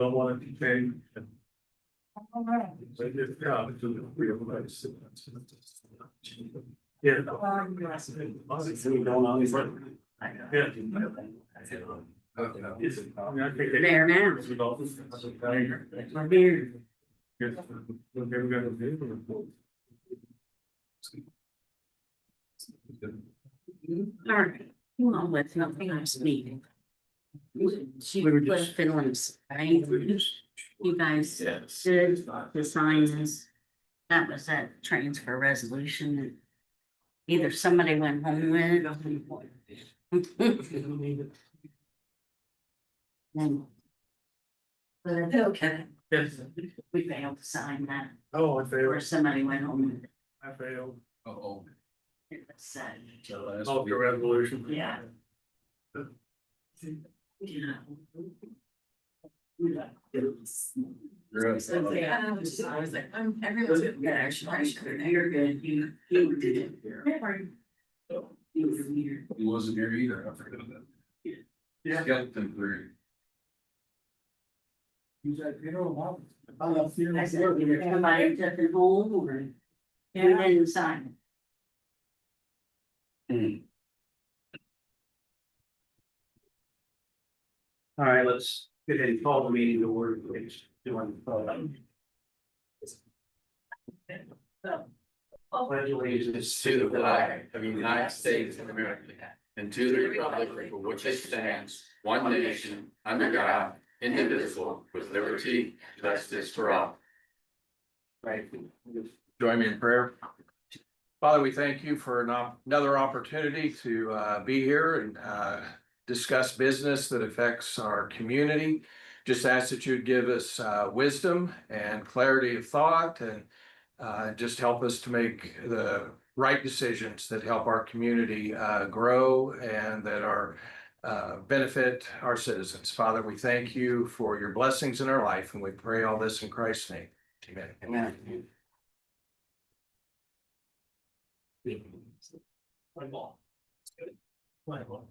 Don't want to change. They did, yeah, to the realize. Yeah. We don't always. Yeah. There now. We're here. All right, well, let's not be nice meeting. She We were put just- Finland's, right? You guys Yes. did the signs. That was that transfer resolution. Either somebody went home with. Then. But okay, Yes. we failed to sign that, Oh, I or failed. somebody went home with it. I failed. Oh. It was sad. Oh, the resolution. Yeah. Yeah. I was like, everyone's good. Yeah, I should. You're good, you did it. You were weird. He wasn't here either, I forgot that. Yeah. Skeleton theory. I said, either somebody took it home or we didn't sign All right, let's get ahead and call the meeting to order, please. Pledge allegiance To the flag of the United States of America and to the republic for which it stands, one nation, under God, indivisible, with liberty, and justice for all. Right. Join me in prayer. Father, we thank you for another opportunity to be here and discuss business that affects our community. Just ask that you'd give us wisdom and clarity of thought and just help us to make the right decisions that help our community grow and that are benefit our citizens. Father, we thank you for your blessings in our life, and we pray all this in Christ's name. Amen. it.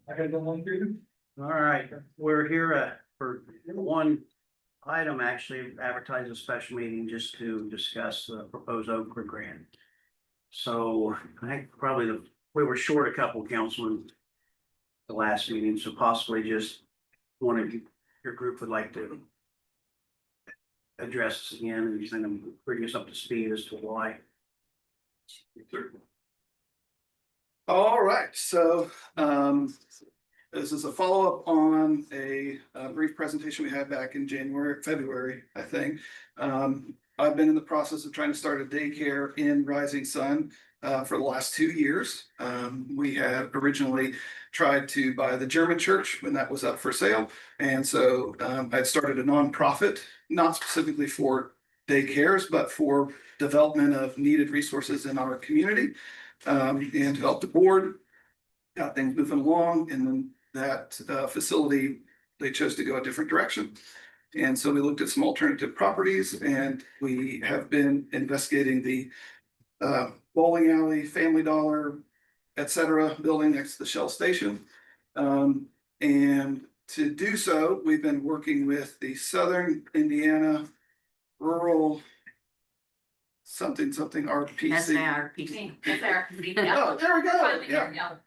I gotta go one through. All right, we're here for one item, actually advertise a special meeting just to discuss the proposed Okra grant. So I think probably we were short a couple councilmen the last meeting, so possibly just one of your group would like to address this again and kind of bring us up to speed as to why. All right, so this is a follow-up on a brief presentation we had back in February, I think. I've been in the process of trying to start a daycare in Rising Sun for the last 2 years. We had originally tried to buy the German church when that was up for sale. And so I'd started a nonprofit, not specifically for daycares, but for development of needed resources in our community. And developed the board, got things moving along, and then that facility, they chose to go a different direction. And so we looked at some alternative properties, and we have been investigating the bowling alley, Family Dollar, etc., building next to the Shell station. And to do so, we've been working with the Southern Indiana Rural something RPC. SARPC. Oh, there we go. Yeah.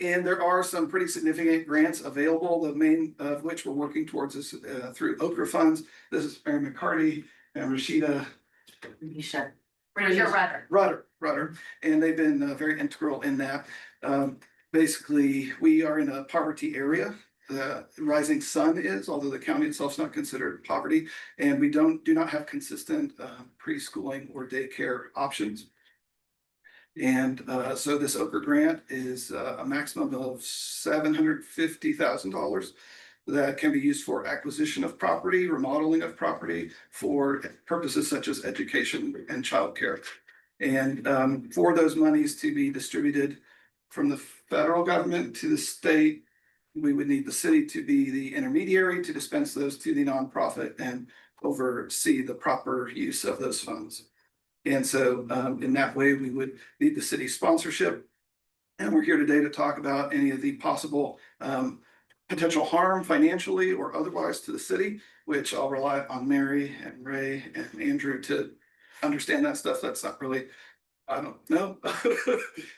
And there are some pretty significant grants available, the main of which we're working towards is through Okra funds. This is Mary McCarty and Rashida You should. Rudder, and they've been very integral in that. Basically, we are in a poverty area. The Rising Sun is, although the county itself is not considered poverty, and we do not have consistent preschooling or daycare options. And so this Okra grant is a maximum of $750,000 that can be used for acquisition of property, remodeling of property for purposes such as education and childcare. And for those monies to be distributed from the federal government to the state, we would need the city to be the intermediary to dispense those to the nonprofit and oversee the proper use of those funds. And so in that way, we would need the city sponsorship. And we're here today to talk about any of the possible potential harm financially or otherwise to the city, which I'll rely on Mary and Ray and Andrew to understand that stuff. That's not really, I don't know.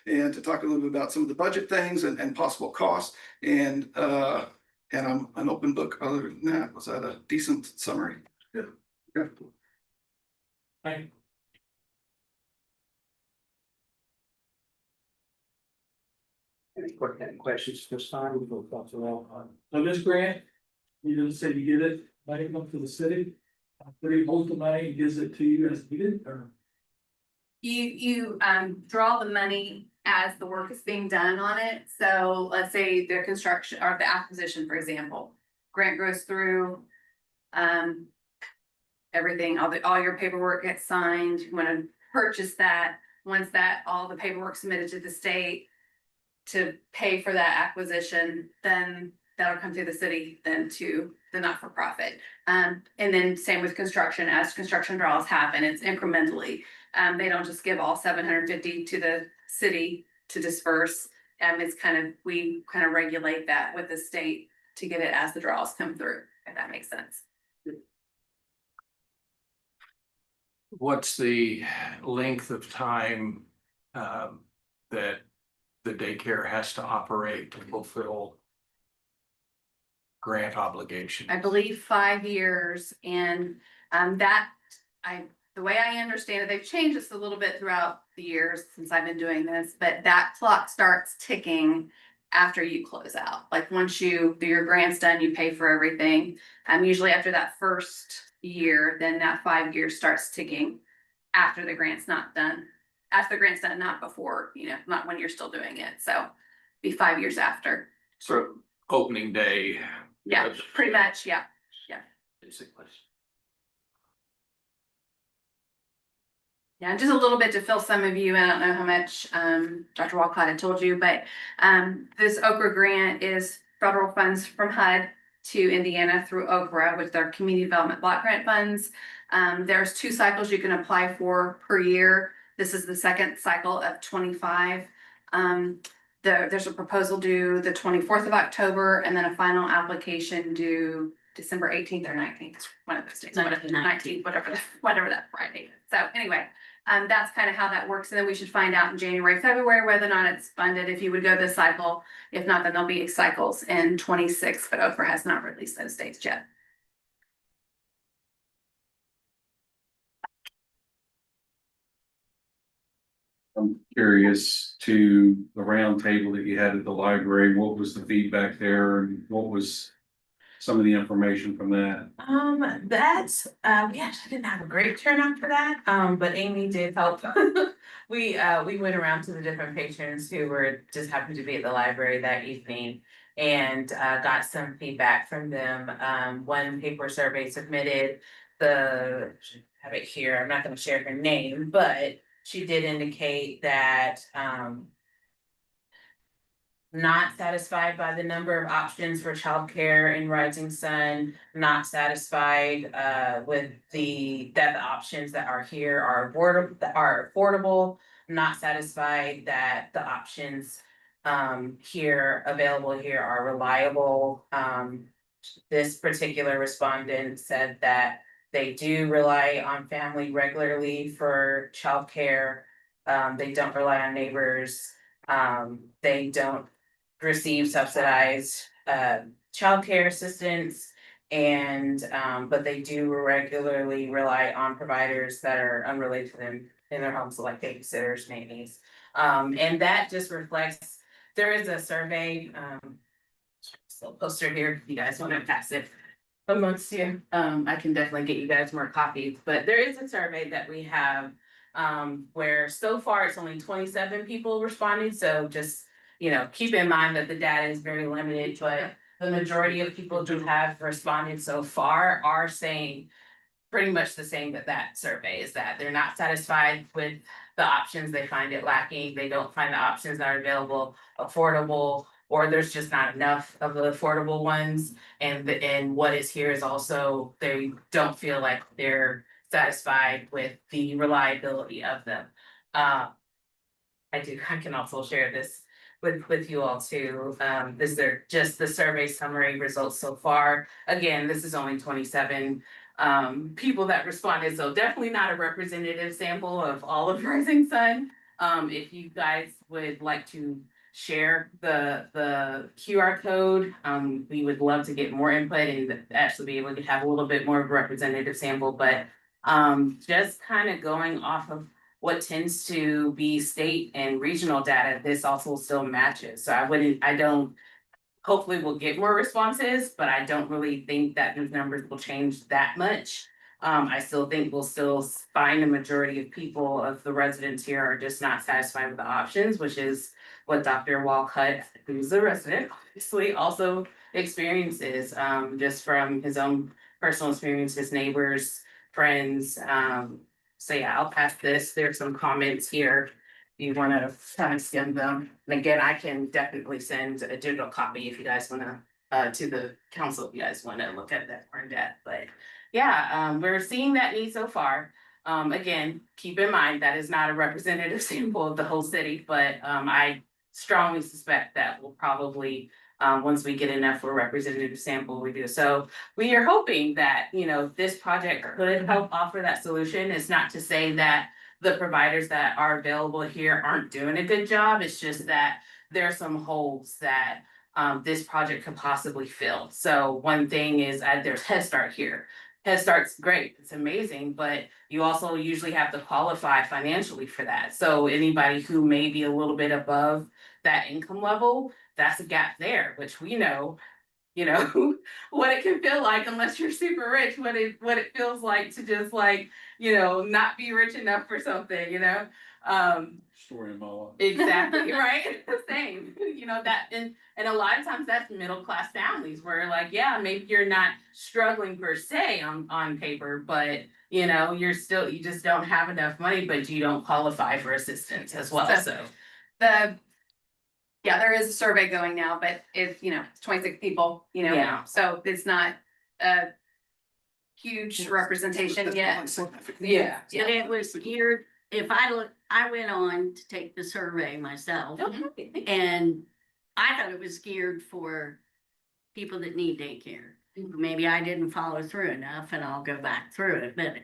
And to talk a little bit about some of the budget things and possible costs. And I'm an open book. Other than that, was that a decent summary? Yeah. Okay. Thank Any questions this time? We'll talk to all. So this grant, you didn't say you get it, money come to the city, three holds the money, gives it to you as needed, or? You draw the money as the work is being done on it. So let's say the construction or the acquisition, for example, grant goes through. Everything, all your paperwork gets signed, you wanna purchase that, once that, all the paperwork submitted to the state. To pay for that acquisition, then that'll come through the city, then to the not-for-profit. And then same with construction, as construction draws happen, it's incrementally. They don't just give all 750 to the city to disperse. It's we kind of regulate that with the state to get it as the draws come through, if that makes sense. What's the length of time that the daycare has to operate to fulfill grant obligation? I believe 5 years, and the way I understand it, they've changed this a little bit throughout the years since I've been doing this, but that clock starts ticking after you close out. Like once your grant's done, you pay for everything. Usually after that first year, then that 5 years starts ticking after the grant's not done. After the grant's done, not before, not when you're still doing it. So be 5 years after. So opening day. Yeah, pretty much, yeah. Basically. Yeah, just a little bit to fill some of you. I don't know how much Dr. Walcott had told you, but this Okra grant is federal funds from HUD to Indiana through Okra with their community development block grant funds. There's 2 cycles you can apply for per year. This is the second cycle of 25. There's a proposal due the 24th of October, and then a final application due December 18th or 19th, one of those days, 19th, whatever that Friday is. So anyway, that's kind of how that works. And then we should find out in January, February, whether or not it's funded, if you would go this cycle. If not, then there'll be cycles in 26, but Okra has not released those dates yet. I'm curious to the round table that you had at the library, what was the feedback there and what was some of the information from that? We actually didn't have a great turnout for that, but Amy did help. We went around to the different patrons who were just happened to be at the library that evening and got some feedback from them. One paper survey submitted, I have it here, I'm not gonna share her name, but she did indicate that not satisfied by the number of options for childcare in Rising Sun, not satisfied with that the options that are here are affordable, not satisfied that the options available here are reliable. This particular respondent said that they do rely on family regularly for childcare. They don't rely on neighbors. They don't receive subsidized childcare assistance, and but they do regularly rely on providers that are unrelated to them in their homes, like babysitters, nannies. And that just reflects, there is a survey, still poster here, if you guys want to pass it amongst you. I can definitely get you guys more copies, but there is a survey that we have where so far it's only 27 people responding, so just keep in mind that the data is very limited, but the majority of people who have responded so far are saying pretty much the same that survey is, that they're not satisfied with the options, they find it lacking, they don't find the options that are available affordable, or there's just not enough of the affordable ones, and what is here is also, they don't feel like they're satisfied with the reliability of them. I can also share this. with you all too. Is there just the survey summary results so far? Again, this is only 27 people that responded, so definitely not a representative sample of all of Rising Sun. If you guys would like to share the QR code, we would love to get more input and actually be able to have a little bit more of a representative sample, but just kind of going off of what tends to be state and regional data, this also still matches. So I don't, hopefully we'll get more responses, but I don't really think that those numbers will change that much. I still think we'll still find a majority of people, of the residents here are just not satisfied with the options, which is what Dr. Walcott, who's a resident, obviously also experiences, just from his own personal experience, his neighbors, friends. So yeah, I'll pass this. There's some comments here. You wanna kind of skim them. And again, I can definitely send a digital copy if you guys wanna, to the council, if you guys wanna look at that more in depth, but yeah, we're seeing that need so far. Again, keep in mind, that is not a representative sample of the whole city, but, I strongly suspect that we'll probably, once we get enough for a representative sample, we do. So we are hoping that, you know, this project could help offer that solution. It's not to say that the providers that are available here aren't doing a good job. It's just that there are some holes that this project could possibly fill. So one thing is there's Head Start here. Head Start's great, it's amazing, but you also usually have to qualify financially for that. So anybody who may be a little bit above that income level, that's a gap there, which we know, you know, what it can feel like unless you're super rich, what it feels like to just like, you know, not be rich enough for something, you know? Story of my life. Exactly, right? The same, you know, that, and a lot of times that's middle class families where like, yeah, maybe you're not struggling per se on paper, but you know, you just don't have enough money, but you don't qualify for assistance as well, so. Yeah, there is a survey going now, but it's, you know, it's 26 people, you know, Yeah. so it's not a huge representation That's yet. probably significant. Yeah. But it was geared, I went on to take the survey myself, and I thought it was geared for people that need daycare. Maybe I didn't follow through enough, and I'll go back through it, but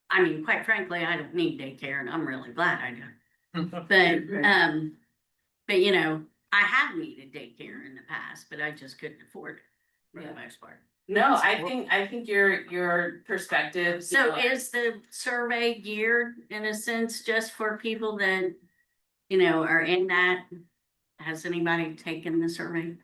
I mean, quite frankly, I don't need daycare, and I'm really glad I don't. But you know, I have needed daycare in the past, but I just couldn't afford it for the most part. No, I think your perspective. So is the survey geared in a sense just for people that, you know, are in that? Has anybody taken the survey?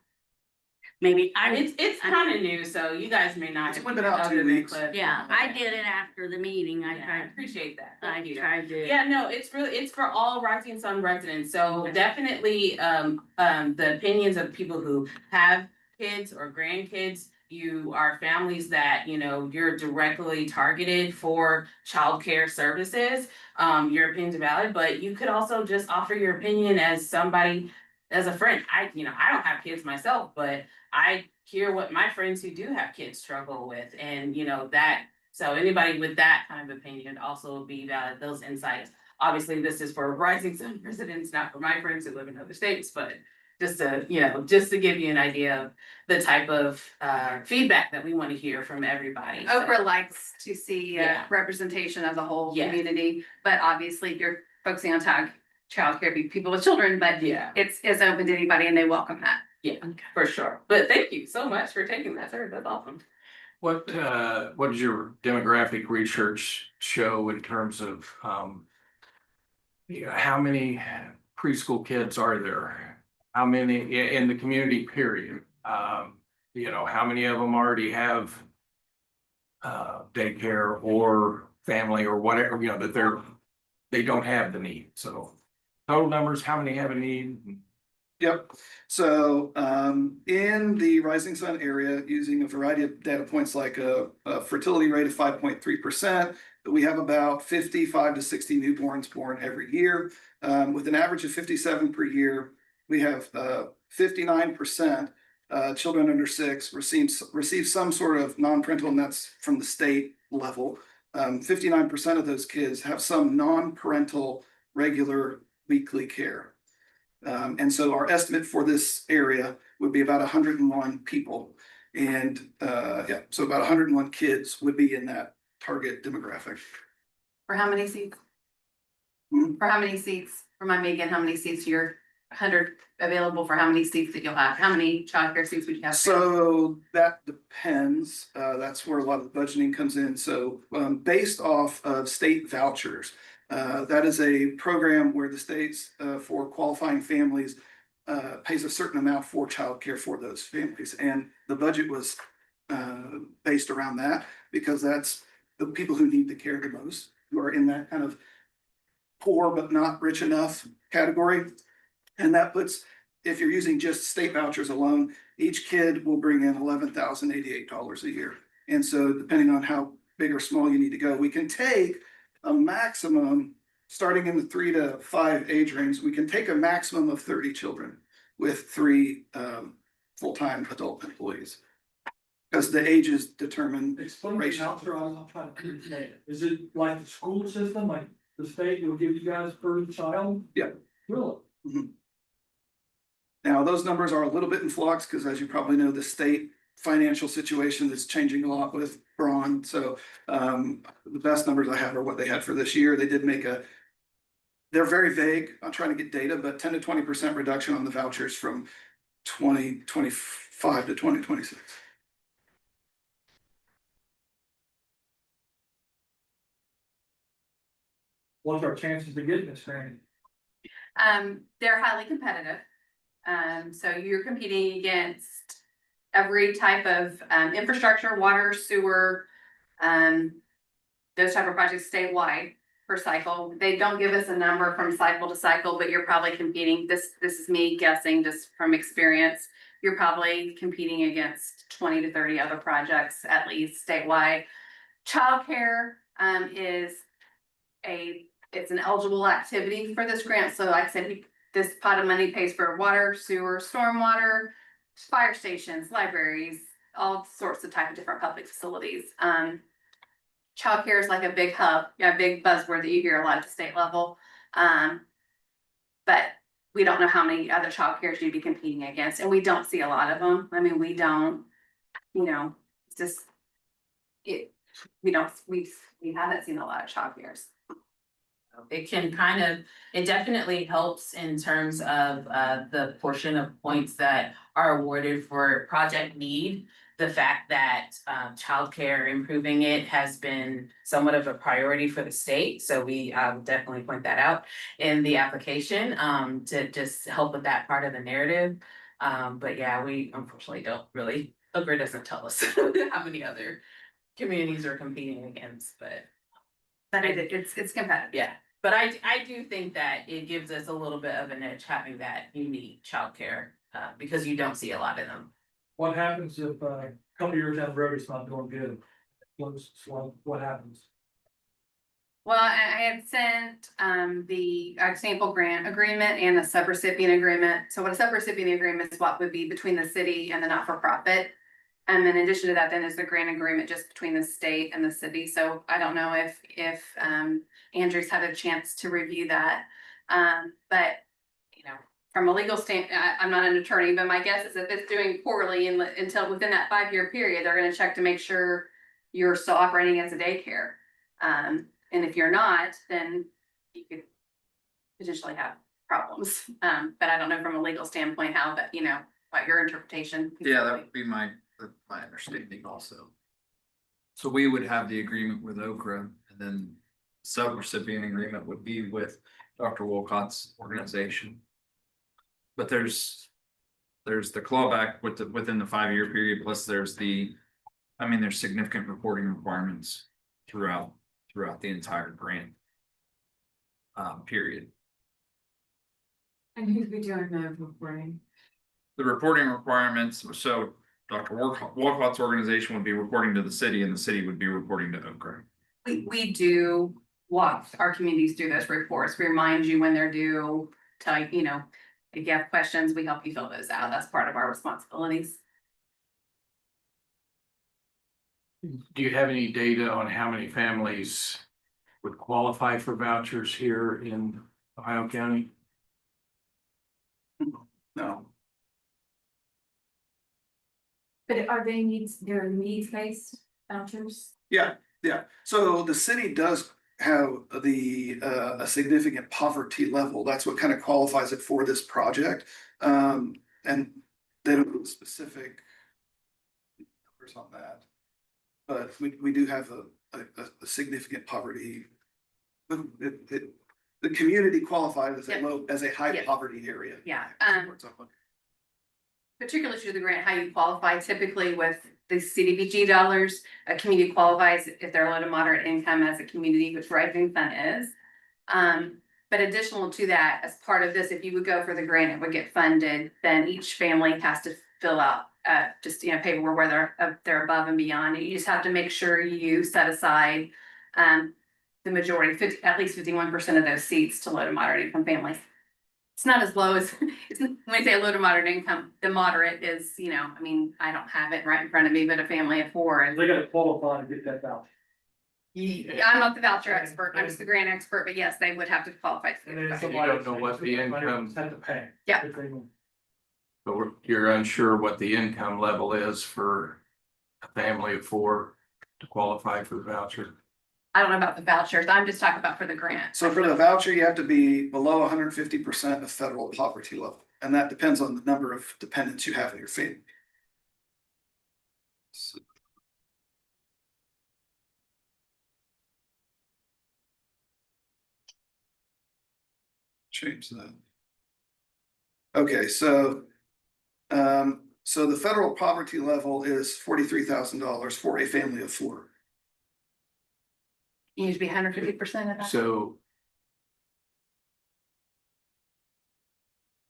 Maybe It's kind of new, so you guys may not. It's been out 2 other than weeks. Cliff. Yeah, I did it after the meeting. Yeah, I appreciate that. I Thank you. tried to. Yeah, no, it's for all Rising Sun residents, so definitely, the opinions of people who have kids or grandkids. You are families that, you know, you're directly targeted for childcare services. Your opinions are valid, but you could also just offer your opinion as somebody, as a friend. I don't have kids myself, but I hear what my friends who do have kids struggle with, and you know that. So anybody with that kind of opinion also would be valid, those insights. Obviously, this is for Rising Sun residents, not for my friends who live in other states, but just to give you an idea of the type of feedback that we want to hear from everybody. So, Oprah likes to see Yeah. representation of the whole Yes. community, but obviously you're focusing on childcare, people with children, but yeah, it's open to anybody and they welcome that. yeah, for sure. But thank you so much for taking that, sir. That's awesome. What does your demographic research show in terms of, how many preschool kids are there? How many in the community period? How many of them already have daycare or family or whatever, that they don't have the need, so. Total numbers, how many have a need? Yep, so in the Rising Sun area, using a variety of data points like a fertility rate of 5.3%, we have about 55 to 60 newborns born every year. With an average of 57 per year, we have 59% children under 6 receive some sort of non-parental, and that's from the state level. 59% of those kids have some non-parental regular weekly care. And so our estimate for this area would be about 101 people. And, yeah, so about 101 kids would be in that target demographic. For how many seats? Hmm. For how many seats? Remind me again, how many seats you're 100 available for how many seats that you'll have? How many childcare seats would you have? So that depends. That's where a lot of the budgeting comes in. So based off of state vouchers, that is a program where the states for qualifying families pays a certain amount for childcare for those families. And the budget was based around that because that's the people who need the care the most, who are in that kind of poor but not rich enough category. And that puts, if you're using just state vouchers alone, each kid will bring in $11,088 a year. And so depending on how big or small you need to go, we can take a maximum, starting in the 3 to 5 age range, we can take a maximum of 30 children with 3 full-time adult employees. Because the ages determine. Explain the voucher, I'm trying to understand it. Is it like the school system, like the state will give you guys per child? Yeah. Really? Now, those numbers are a little bit in flux because as you probably know, the state financial situation is changing a lot with Braun. So the best numbers I have are what they had for this year. They did make they're very vague on trying to get data, but 10 to 20% reduction on the vouchers from 2025 to 2026. What's our chances of getting this grant? They're highly competitive. So you're competing against every type of infrastructure, water, sewer, those type of projects statewide per cycle. They don't give us a number from cycle to cycle, but you're probably competing, this is me guessing just from experience. You're probably competing against 20 to 30 other projects at least statewide. Childcare is it's an eligible activity for this grant. So like I said, this pot of money pays for water, sewer, stormwater, fire stations, libraries, all sorts of type of different public facilities. Childcare is like a big hub, a big buzzword that you hear a lot at the state level. But we don't know how many other childcares you'd be competing against, and we don't see a lot of them. I mean, we don't, it's just we haven't seen a lot of childcares. It can it definitely helps in terms of the portion of points that are awarded for project need. The fact that childcare, improving it has been somewhat of a priority for the state. So we definitely point that out in the application to just help with that part of the narrative. But yeah, we unfortunately don't really, Okra doesn't tell us how many other communities are competing against, but it's competitive. yeah. But I do think that it gives us a little bit of an edge having that unique childcare because you don't see a lot of them. What happens if a couple years down the road it's not doing good? What happens? Well, I had sent the example grant agreement and the subrecipient agreement. So what a subrecipient agreement is what would be between the city and the not-for-profit. And then in addition to that, then is the grant agreement just between the state and the city. So I don't know if Andrew's had a chance to review that. But from a legal I'm not an attorney, but my guess is if it's doing poorly until within that 5-year period, they're going to check to make sure you're still operating as a daycare. And if you're not, then you could potentially have problems. But I don't know from a legal standpoint how that, what your interpretation. Yeah, that would be my understanding also. So we would have the agreement with Okra, and then sub-recipient agreement would be with Dr. Wolcott's organization. But there's the clawback within the 5-year period, plus there's there's significant reporting requirements throughout the entire grant period. And who'd be doing the reporting? The reporting requirements, so Dr. Wolcott's organization would be reporting to the city and the city would be reporting to Okra. We do walk our communities through those reports. We remind you when they're due, tell you, if you have questions, we help you fill those out. That's part of our responsibilities. Do you have any data on how many families would qualify for vouchers here in Ohio County? No, But are they're needs-based vouchers? yeah, so the city does have a significant poverty level, that's what kind of qualifies it for this project. And they don't put specific numbers on that. But we do have a significant poverty. The community qualifies as as a high Yeah. poverty area. Yeah, particularly through the grant, how you qualify typically with the CDBG dollars, a community qualifies if they're low to moderate income as a community, which Rising Sun is. But additional to that, as part of this, if you would go for the grant, it would get funded, then each family has to fill out just, paperwork where they're above and beyond. You just have to make sure you set aside the majority, at least 51% of those seats to low to moderate income families. It's not as low as, when I say low to moderate income, the moderate is, I don't have it right in front of me, but a family of four. And They gotta qualify to get that voucher. I'm not the voucher expert, I'm just the grant expert, but yes, they would have to qualify. And then You don't know what the income- Have to pay. Yeah. If they want. But you're unsure what the income level is for a family of four to qualify for the voucher. I don't know about the vouchers, I'm just talking about for the grant. So for the voucher, you have to be below 150% of federal poverty level, and that depends on the number of dependents you have in your family. So- Change that. Okay, so the federal poverty level is $43,000 for a family of four. You need to be 150% of that. So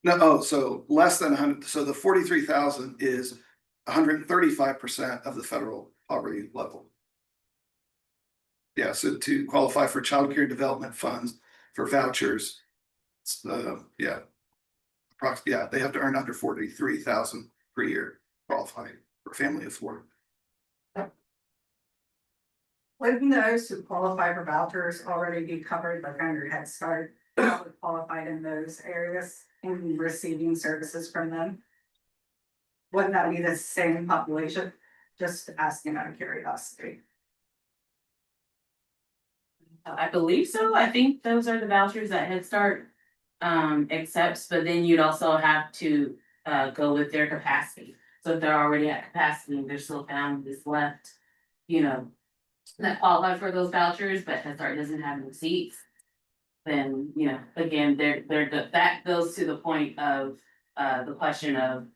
No, oh, so less than 100, so the 43,000 is 135% of the federal poverty level. Yeah, so to qualify for child care development funds for vouchers, it's they have to earn under 43,000 per year, qualifying for a family of four. Wouldn't those who qualify for vouchers already be covered, like under Head Start, qualified in those areas and receiving services from them? Wouldn't that be the same population? Just asking out of curiosity. I believe so. I think those are the vouchers that Head Start accepts, but then you'd also have to go with their capacity. So if they're already at capacity, and there's still families left, that qualify for those vouchers, but Head Start doesn't have any seats. Then, again, that goes to the point of the question of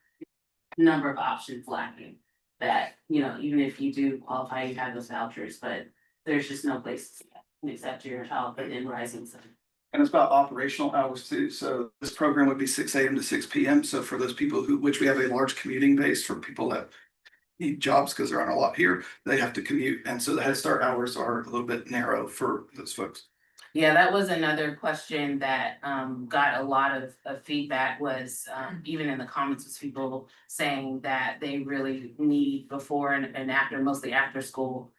number of options lacking. That, even if you do qualify, you have those vouchers, but there's just no place to accept your child within Rising Sun. And it's about operational hours too, so this program would be 6 AM to 6 PM, so for those people which we have a large commuting base for people that need jobs, because there aren't a lot here, they have to commute, and so the Head Start hours are a little bit narrow for those folks. Yeah, that was another question that got a lot of feedback was even in the comments was people saying that they really need before and after, mostly after school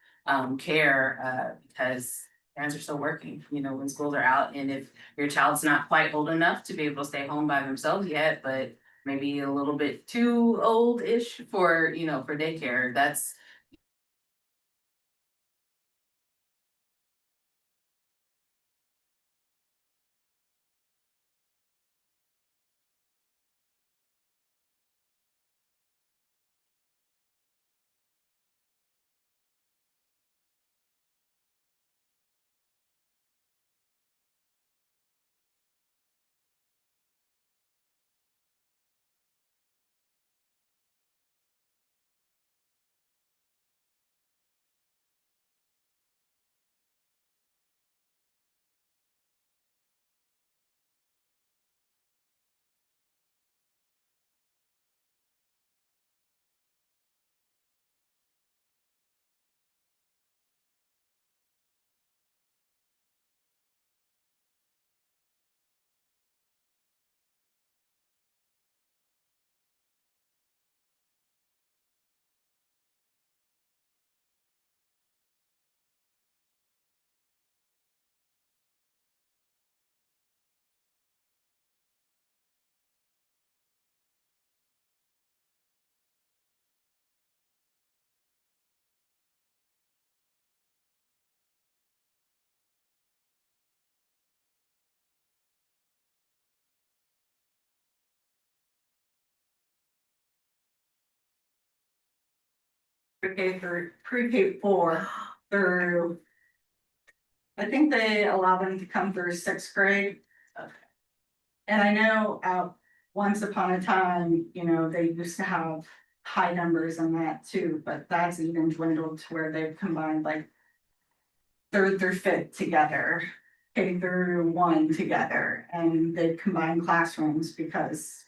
care because parents are still working, when schools are out. And if your child's not quite old enough to be able to stay home by themselves yet, but maybe a little bit too old-ish for, for daycare, that's pre-K 4 through. I think they allow them to come through sixth grade. And I know once upon a time, you know, they used to have high numbers in that too, but that's even dwindled to where they've combined like. Third through fifth together, K through 1 together, and they combine classrooms because.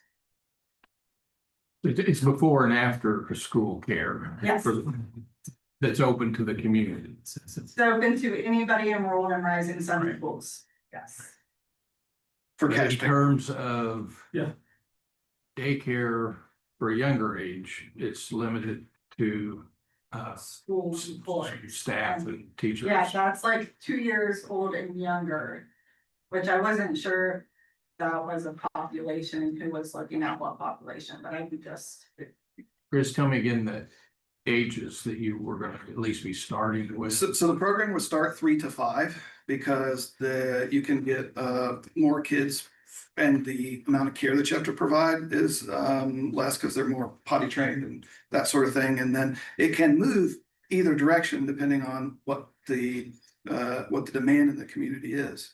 It's before and after school care. Yes. That's open to the community. It's open to anybody enrolled in Rising Sun schools, yes. For But cash in pay. terms of. Yeah. Daycare for a younger age, it's limited to. School employees. Staff and teachers. Yeah, that's like 2 years old and younger, which I wasn't sure that was a population, who was looking at what population, but I could just. Chris, tell me again the ages that you were gonna at least be starting with. So the program would start 3 to 5 because you can get more kids. And the amount of care that you have to provide is less because they're more potty trained and that sort of thing. And then it can move either direction depending on what the demand in the community is.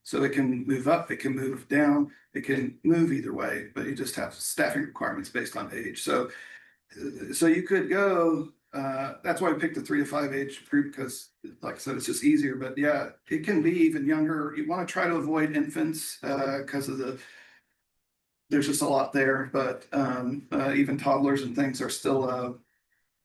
So it can move up, it can move down, it can move either way, but you just have staffing requirements based on age. So you could go. That's why I picked the 3 to 5 age group, because like I said, it's just easier, but yeah, it can be even younger. You want to try to avoid infants, because there's just a lot there, but, even toddlers and things are still,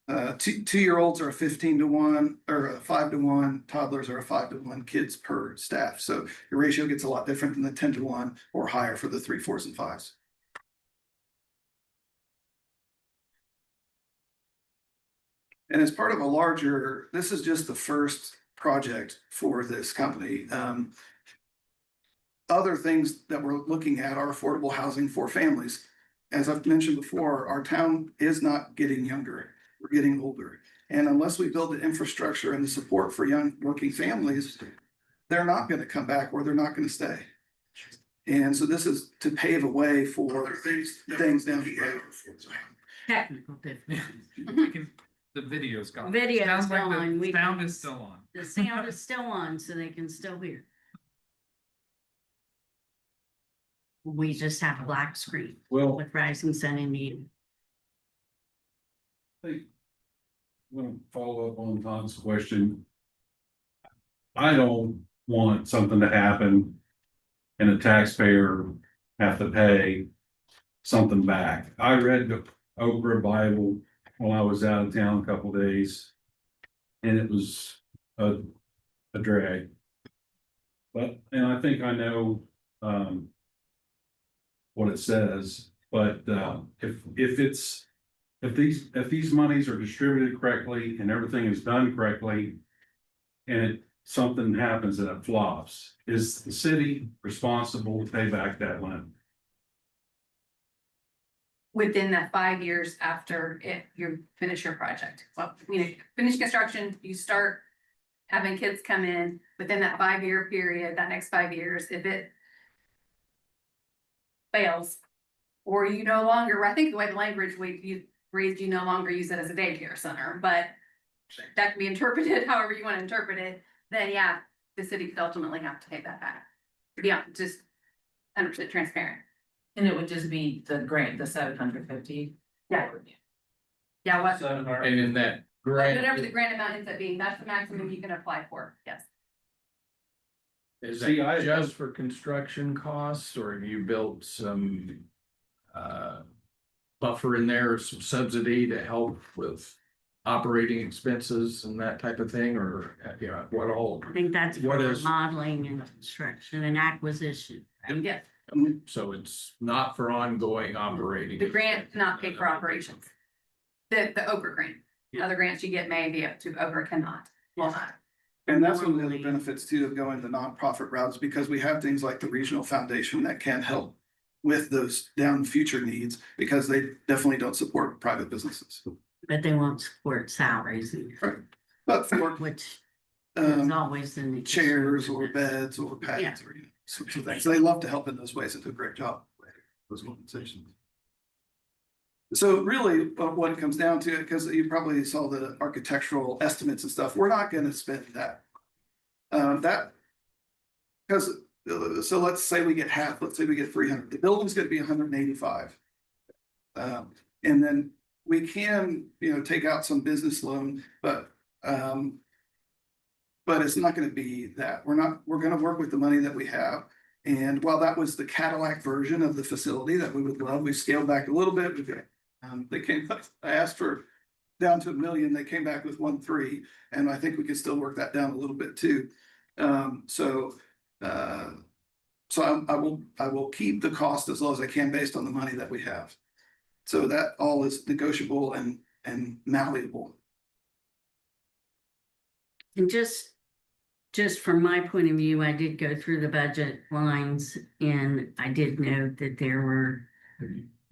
2-year-olds are a 15 to 1 or a 5 to 1, toddlers are a 5 to 1 kids per staff. So your ratio gets a lot different than the 10 to 1 or higher for the 3, 4s and 5s. And as part of a larger, this is just the first project for this company. Other things that we're looking at are affordable housing for families. As I've mentioned before, our town is not getting younger, we're getting older. And unless we build the infrastructure and the support for young working families, they're not gonna come back or they're not gonna stay. And so this is to pave a way for things down the road. Technical difficulties. The video's gone. Video's Sounds like the gone. Sound is still on. The sound is still on, so they can still hear. We just have a black screen Well, with Rising Sun and Meeting. I'm gonna follow up on Todd's question. I don't want something to happen and a taxpayer have to pay something back. I read the Oprah Bible while I was out of town a couple days, and it was a drag. And I think I know what it says, but if these monies are distributed correctly and everything is done correctly, and something happens and it flops, is the city responsible to pay back that loan? Within that 5 years after you finish your project. Well, finish construction, you start having kids come in within that 5-year period, that next 5 years, if it fails, or you no longer, I think the way the language we reads, you no longer use it as a daycare center, but that can be interpreted however you want to interpret it, then yeah, the city could ultimately have to pay that back. Yeah, just 100% transparent. And it would just be the grant, the 750. Yeah. Yeah, what, And in that grant, whatever the grant amount ends up being, that's the maximum you can apply for, yes. is See, that I- just for construction costs, or have you built some buffer in there, some subsidy to help with operating expenses and that type of thing, or, what all? I think that's What for is- modeling and construction and acquisition. Yes, So it's not for ongoing operating. the grant not paid for operations. The Okra grant, other grants you get may be up to, Okra cannot, will not. And that's one of the other benefits too of going the nonprofit routes, because we have things like the regional foundation that can help with those down future needs, because they definitely don't support private businesses. But they won't support salaries, either, But for which is um always in the. chairs or beds or pads or sorts of things, so they love to help in those ways and do a great job. Those organizations. So really, what it comes down to, because you probably saw the architectural estimates and stuff, we're not gonna spend that. That. Because, so let's say we get half, let's say we get 300, the building's gonna be 185. And then we can, take out some business loan, but it's not gonna be that. We're gonna work with the money that we have. And while that was the Cadillac version of the facility that we would love, we scaled back a little bit. I asked for down to $1 million, they came back with 1.3, and I think we could still work that down a little bit too. So I will keep the cost as low as I can based on the money that we have. So that all is negotiable and malleable. And just from my point of view, I did go through the budget lines and I did note that there were,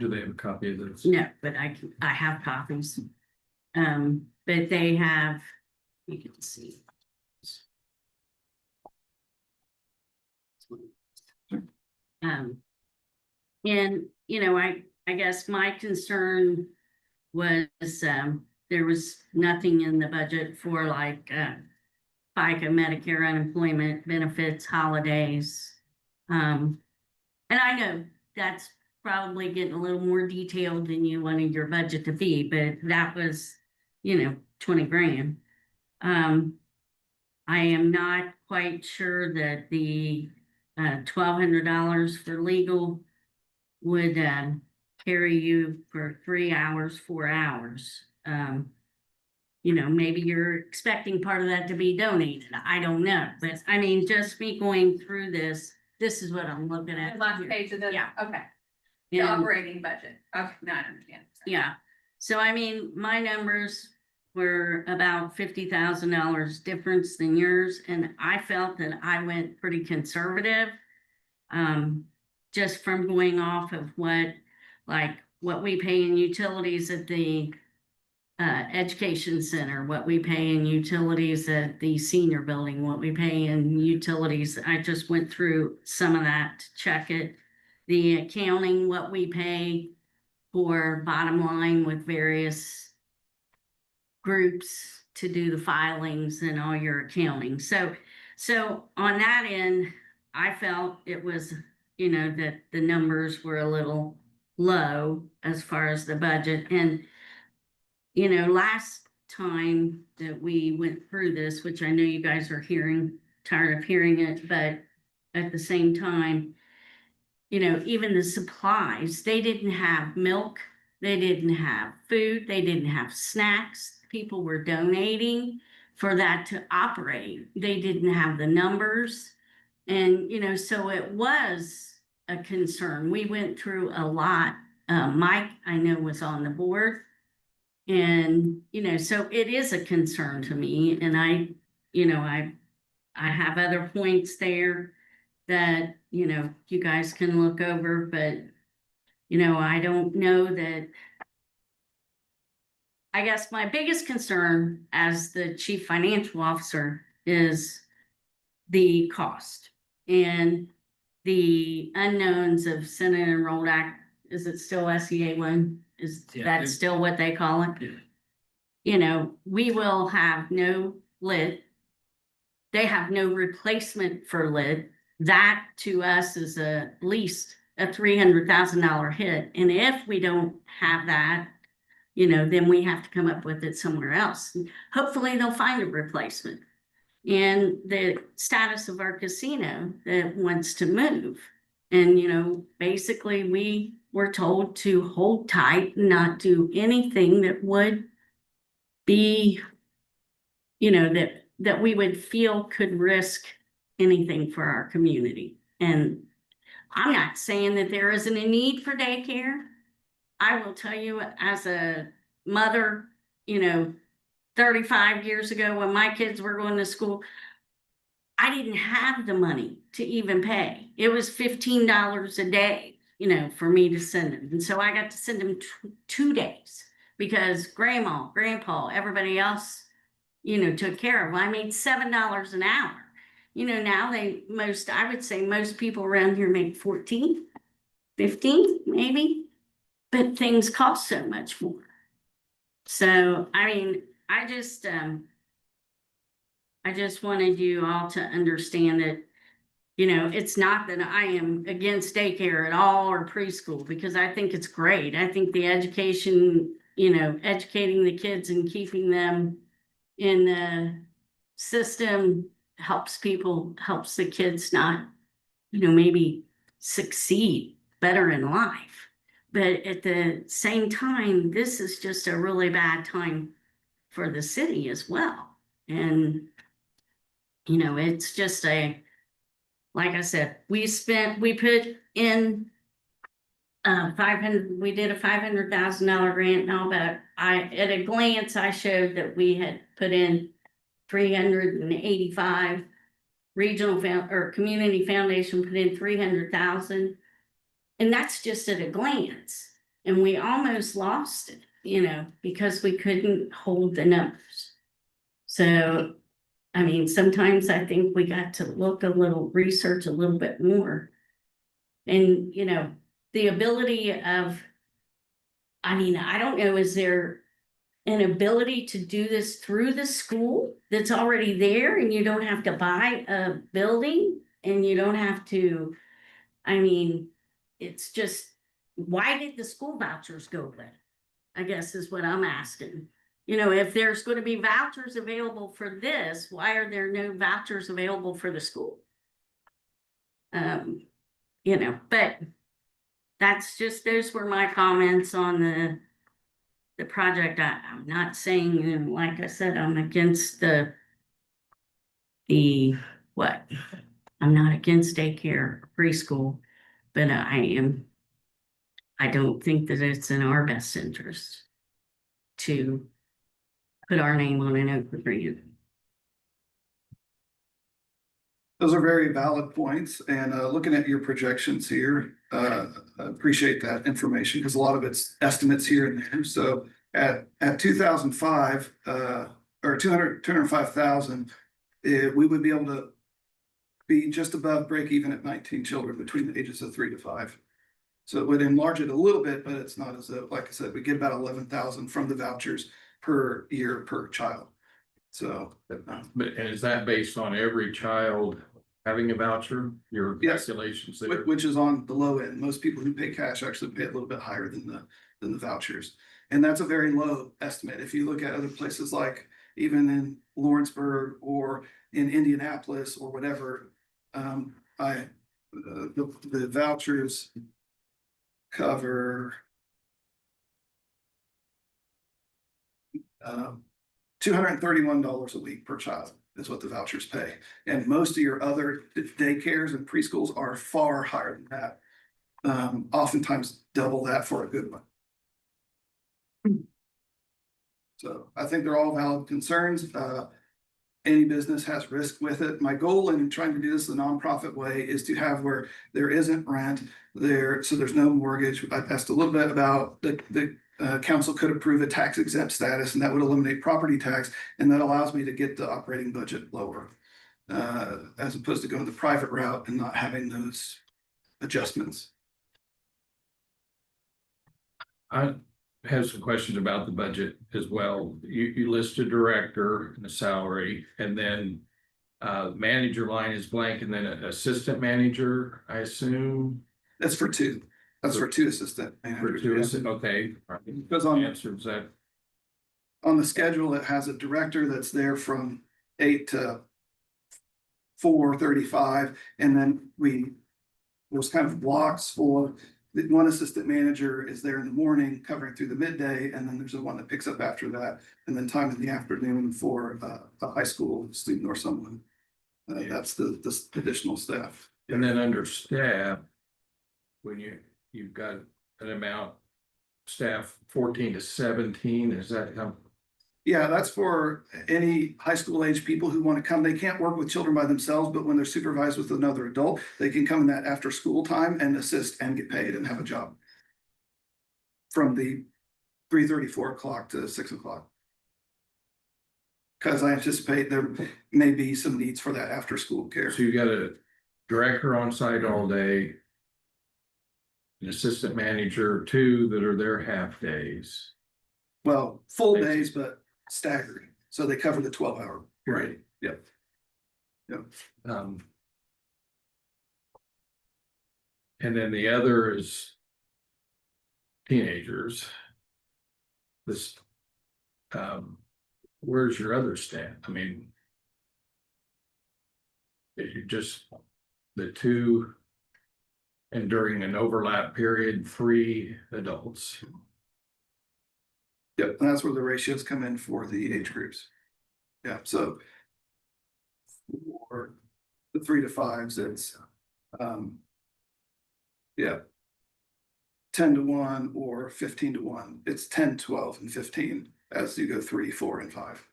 Do they have a copy of this? no, but I have copies. But they have, you can see. And, I guess my concern was, there was nothing in the budget for like, FICA, Medicare, unemployment benefits, holidays. And I know that's probably getting a little more detailed than you wanted your budget to be, but that was, 20 grand. I am not quite sure that the $1,200 for legal would carry you for 3 hours, 4 hours. Maybe you're expecting part of that to be donated. I don't know, but I mean, just me going through this is what I'm looking at. The last page of the, Yeah. okay, the And- operating budget. Okay, now I understand. Yeah, so I mean, my numbers were about $50,000 difference than yours, and I felt that I went pretty conservative. Just from going off of what we pay in utilities at the education center, what we pay in utilities at the senior building, what we pay in utilities. I just went through some of that to check it. The accounting, what we pay for bottom line with various groups to do the filings and all your accounting. So on that end, I felt it was, that the numbers were a little low as far as the budget. And, last time that we went through this, which I know you guys are tired of hearing it, but at the same time, even the supplies, they didn't have milk, they didn't have food, they didn't have snacks. People were donating for that to operate. They didn't have the numbers. And, so it was a concern. We went through a lot. Mike, I know, was on the board. And, so it is a concern to me. And I have other points there that, you guys can look over, but, I don't know that. I guess my biggest concern as the chief financial officer is the cost and the unknowns of Senate Enrolled Act. Is it still SEA one? Is that still what they call it? Yeah. We will have no lit. They have no replacement for lit. That to us is at least a $300,000 hit. And if we don't have that, then we have to come up with it somewhere else. Hopefully they'll find a replacement. And the status of our casino that wants to move. And, basically we were told to hold tight, not do anything that would be, that we would feel could risk anything for our community. And I'm not saying that there isn't a need for daycare. I will tell you, as a mother, 35 years ago when my kids were going to school, I didn't have the money to even pay. It was $15 a day, for me to send them. And so I got to send them 2 days because grandma, grandpa, everybody else, took care of them. I made $7 an hour. Now I would say most people around here make 14, 15, maybe. but things cost so much more. So, I mean, I just wanted you all to understand that, you know, it's not that I am against daycare at all or preschool, because I think it's great. I think the education, you know, educating the kids and keeping them in the system helps the kids not, you know, maybe succeed better in life. But at the same time, this is just a really bad time for the city as well. And, you know, it's just like I said, we put in 500, we did a $500,000 grant now, but at a glance, I showed that we had put in 385. Community foundation put in 300,000. And that's just at a glance. And we almost lost it, you know, because we couldn't hold the numbers. So, I mean, sometimes I think we got to research a little bit more. And, you know, the ability of, I mean, I don't know, is there an ability to do this through the school that's already there, and you don't have to buy a building, and you don't have to, I mean, it's just, why did the school vouchers go away? I guess is what I'm asking. You know, if there's going to be vouchers available for this, why are there no vouchers available for the school? You know, but those were my comments on the project. I'm not saying, you know, like I said, I'm against what? I'm not against daycare, preschool, but I don't think that it's in our best interest to put our name on an Okra grant. Those are very valid points, and looking at your projections here, I appreciate that information because a lot of it's estimates here and there. So at 2005, or 205,000, we would be able to be just above break even at 19 children between the ages of 3 to 5. So it would enlarge it a little bit, but it's not as though, like I said, we get about 11,000 from the vouchers per year per child. So. But is that based on every child having a voucher, your Yes. calculations there? Which is on the low end. Most people who pay cash actually pay a little bit higher than the vouchers. And that's a very low estimate. If you look at other places like even in Lawrenceburg or in Indianapolis or whatever, the vouchers cover $231 a week per child is what the vouchers pay. And most of your other daycares and preschools are far higher than that. Oftentimes double that for a good one. So I think they're all valid concerns. Any business has risk with it. My goal in trying to do this the nonprofit way is to have where there isn't rent there, so there's no mortgage. I asked a little bit about the council could approve a tax exempt status, and that would eliminate property tax, and that allows me to get the operating budget lower, as opposed to going the private route and not having those adjustments. I have some questions about the budget as well. You listed director and the salary, and then manager line is blank, and then an assistant manager, I assume. That's for two. That's for two assistant For managers. two, yeah. is it? Okay. Because Answers that. on the schedule, it has a director that's there from 8 to 4:35, and then there's kind of blocks for the one assistant manager is there in the morning covering through the midday, and then there's the one that picks up after that, and then time in the afternoon for a high school student or someone. That's the additional staff. And then under staff, when you've got an amount, staff 14 to 17, is that how? Yeah, that's for any high school age people who want to come. They can't work with children by themselves, but when they're supervised with another adult, they can come in that after school time and assist and get paid and have a job. From the 3:30, 4 o'clock to 6 o'clock. Because I anticipate there may be some needs for that after school care. So you got a director on site all day. an assistant manager or two that are there half days. Well, full days, but staggered, so they cover the 12-hour. Right. Yep. Yep. And then the other is teenagers. This, where's your other stand? I mean, if you just, the two, and during an overlap period, 3 adults. Yep, and that's where the ratios come in for the age groups. Yeah, so for the 3 to 5s, it's yeah, 10 to 1 or 15 to 1. It's 10, 12, and 15 as you go 3, 4, and 5.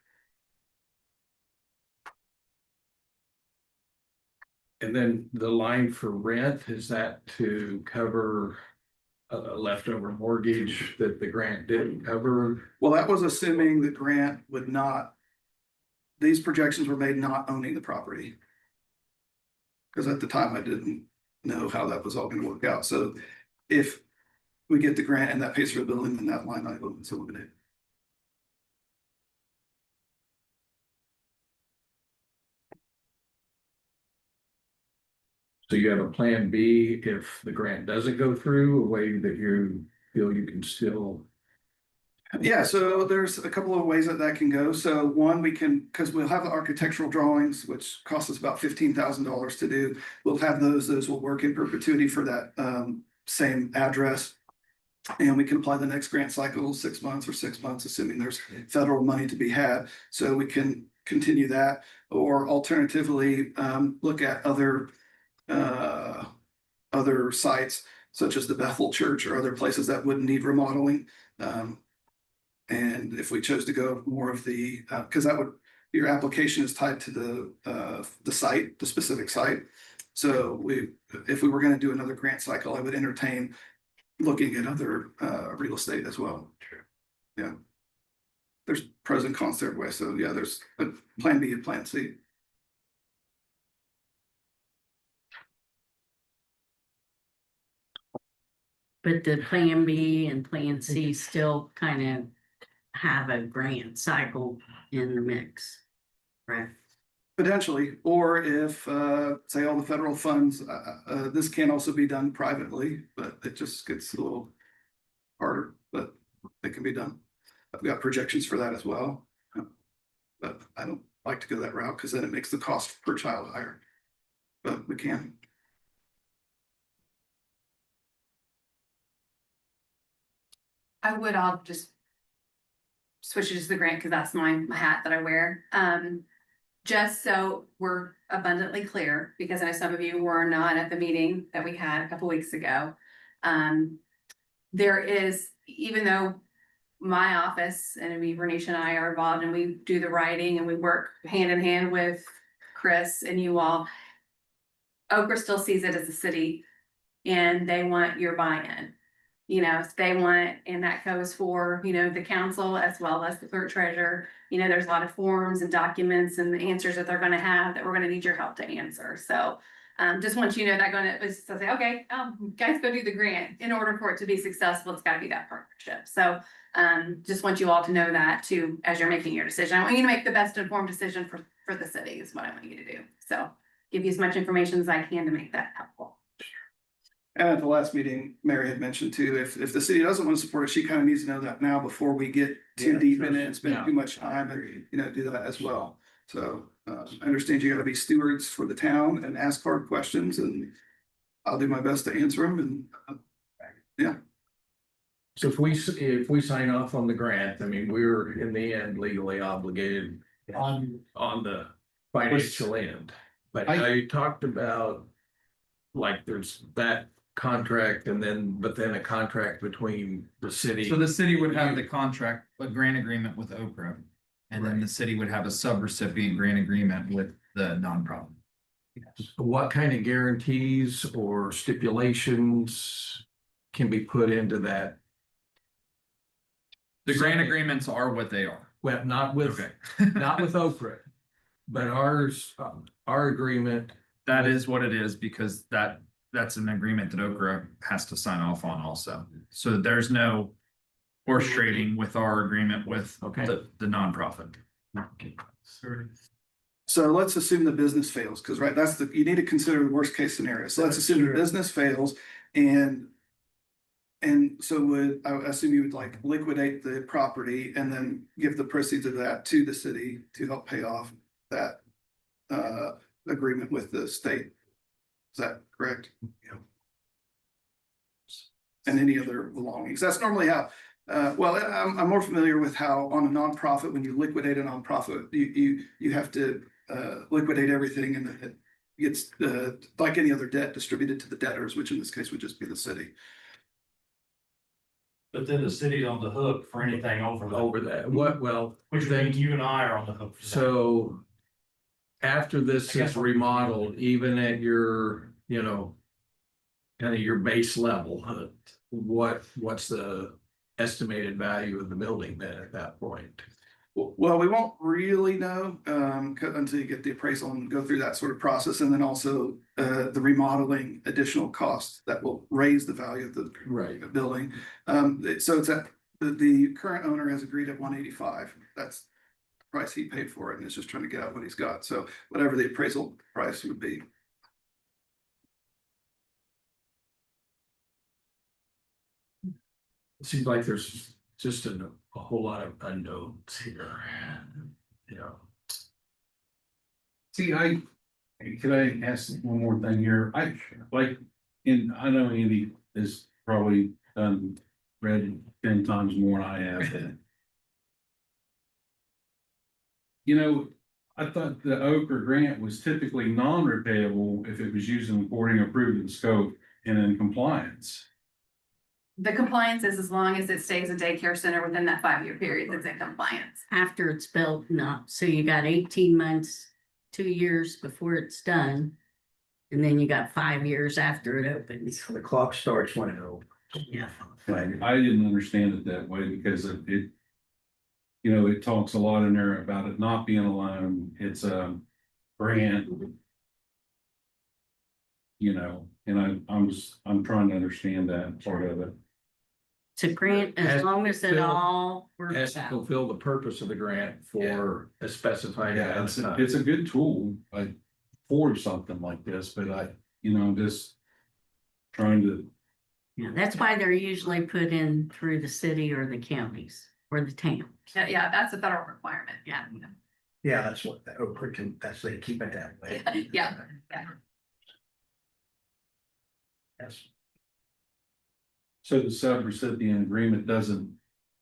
And then the line for rent, is that to cover a leftover mortgage that the grant didn't cover? Well, that was assuming the grant would not, these projections were made not owning the property. Because at the time I didn't know how that was all gonna work out. So if we get the grant and that pays for the building, then that line item is eliminated. So you have a plan B if the grant doesn't go through, a way that you feel you can still. Yeah, so there's a couple of ways that that can go. So one, we can, because we'll have the architectural drawings, which cost us about $15,000 to do. We'll have those will work in perpetuity for that same address. And we can apply the next grant cycle, 6 months or 6 months, assuming there's federal money to be had. So we can continue that, or alternatively, look at other sites such as the Bethel Church or other places that wouldn't need remodeling. And if we chose to go more of the, because that would, your application is tied to the site, the specific site. So if we were going to do another grant cycle, I would entertain looking at other real estate as well. Sure. Yeah. There's pros and cons there, way. So yeah, there's a plan B and plan C. But the plan B and plan C still kind of have a grant cycle in the mix, right? Potentially, or if, say all the federal funds, this can also be done privately, but it just gets a little harder, but it can be done. I've got projections for that as well. But I don't like to go that route because then it makes the cost per child higher. But we can. I would, I'll just switch it to the grant because that's my hat that I wear. Just so we're abundantly clear, because I know some of you were not at the meeting that we had a couple weeks ago. There is, even though my office and Renisha and I are involved and we do the writing and we work hand in hand with Chris and you all, Okra still sees it as a city and they want your buy-in. You know, if they want, and that goes for, you know, the council as well as the clerk treasurer. You know, there's a lot of forms and documents and the answers that they're gonna have that we're gonna need your help to answer. So just want you to know that going to say, okay, guys, go do the grant. In order for it to be successful, it's gotta be that partnership. So just want you all to know that too, as you're making your decision. I want you to make the best informed decision for the city is what I want you to do. So give you as much information as I can to make that helpful. And at the last meeting, Mary had mentioned too, if the city doesn't want to support it, she kind of needs to know that now before we get too deep in it and spend too much time and, you know, do that as well. So I understand you gotta be stewards for the town and ask hard questions and I'll do my best to answer them and yeah. So if we sign off on the grant, I mean, we're in the end legally obligated on the financial end. But now you talked about, like, there's that contract and then, but then a contract between the city. So the city would have the contract, a grant agreement with Okra. And then the city would have a sub-recipient grant agreement with the nonprofit. What kind of guarantees or stipulations can be put into that? The grant agreements are what they are. Well, not with, not with Okra, but ours, our agreement. That is what it is because that that's an agreement that Okra has to sign off on also. So there's no horse trading with our agreement with Okay. the nonprofit. So let's assume the business fails, because right, you need to consider the worst case scenario. So let's assume the business fails and. And so I assume you would like liquidate the property and then give the proceeds of that to the city to help pay off that agreement with the state. Is that correct? Yeah. And any other belongings. That's normally how, well, I'm more familiar with how on a nonprofit, when you liquidate a nonprofit, you have to liquidate everything and it gets like any other debt distributed to the debtors, which in this case would just be the city. But then the city's on the hook for anything over that, what, well, Which then, means you and I are on the hook for that. so. After this I guess is what- remodeled, even at your, kind of your base level, what's the estimated value of the building then at that point? Well, we won't really know until you get the appraisal and go through that sort of process, and then also the remodeling additional costs that will raise the value of the Right. building. So it's at the current owner has agreed at 185. That's the price he paid for it, and is just trying to get out what he's got. So whatever the appraisal price would be. It seems like there's just a whole lot of unknowns here, See, could I ask one more thing here? I know Andy has probably read 10 times more than I have. I thought the Okra grant was typically non-repayable if it was used in according approved in scope and in compliance. The compliance is as long as it stays a daycare center within that 5-year period that's in compliance. After it's built, no, so you got 18 months, 2 years before it's done. And then you got 5 years after it opens. The clock starts when it opens. Yeah. I didn't understand it that way because it talks a lot in there about it not being a loan, it's a grant. And I'm trying to understand that part of it. It's a grant as Has long as it Bill- all Has works to out. fulfill the purpose of the grant for a specified Yeah, amount it's of a, time. it's a good tool, for something like this, but I'm just trying to. Yeah, that's why they're usually put in through the city or the counties or the town. Yeah, that's a federal requirement. Yeah. Yeah, that's what, that's, they keep it that way. Yeah. Yes. So the subrecipient agreement doesn't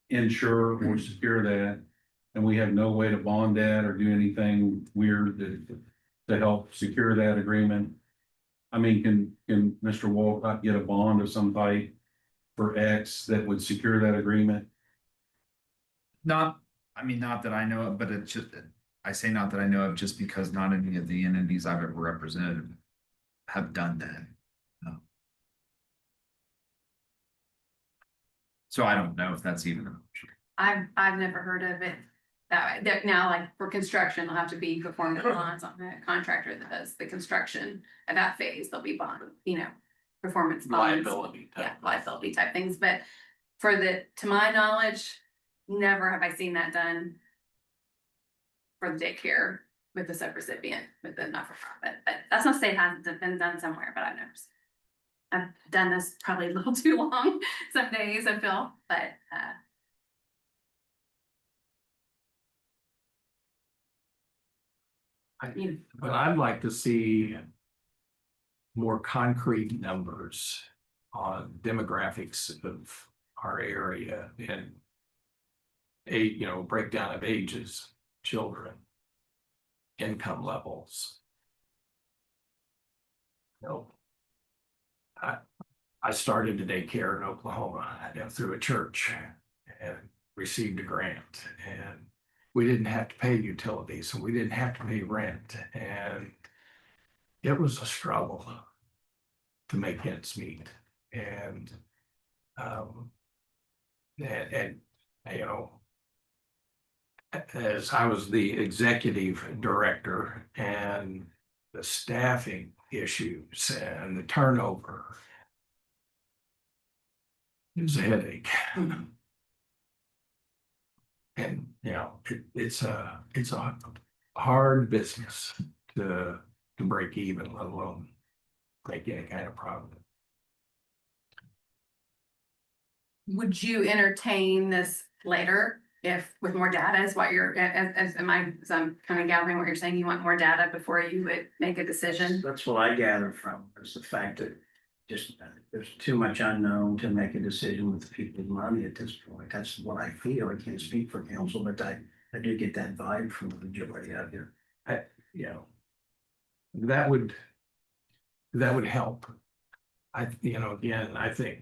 insure or secure that, and we have no way to bond that or do anything weird to help secure that agreement. I mean, can Mr. Walcott get a bond of some type for X that would secure that agreement? Not that I know of, but it's just, I say not that I know of just because not any of the entities I've ever represented have done that. No. So I don't know if that's even an option. I've never heard of it that way. Now, like for construction, they'll have to be performance bonds on the contractor that does the construction at that phase. They'll be bond, performance bonds. Liability type. Yeah, liability type things, but to my knowledge, never have I seen that done for the daycare with the subrecipient, with the not-for-profit, but that's not to say it hasn't been done somewhere, but I've never seen. I've done this probably a little too long some days, I feel, but But I'd like to see more concrete numbers on demographics of our area and breakdown of ages, children, income levels. I started a daycare in Oklahoma through a church and received a grant, and we didn't have to pay utilities and we didn't have to pay rent, and it was a struggle to make ends meet. And as I was the executive director and the staffing issues and the turnover. It was a headache. And, you know, it's a hard business to break even, let alone make any kind of profit. Would you entertain this later if with more data is what you're, as I'm kind of gathering what you're saying, you want more data before you would make a decision? That's what I gather from, is the fact that just, there's too much unknown to make a decision with people's money at this point. That's what I feel. I can't speak for council, but I do get that vibe from the majority out here. You know, that would help. Again, I think,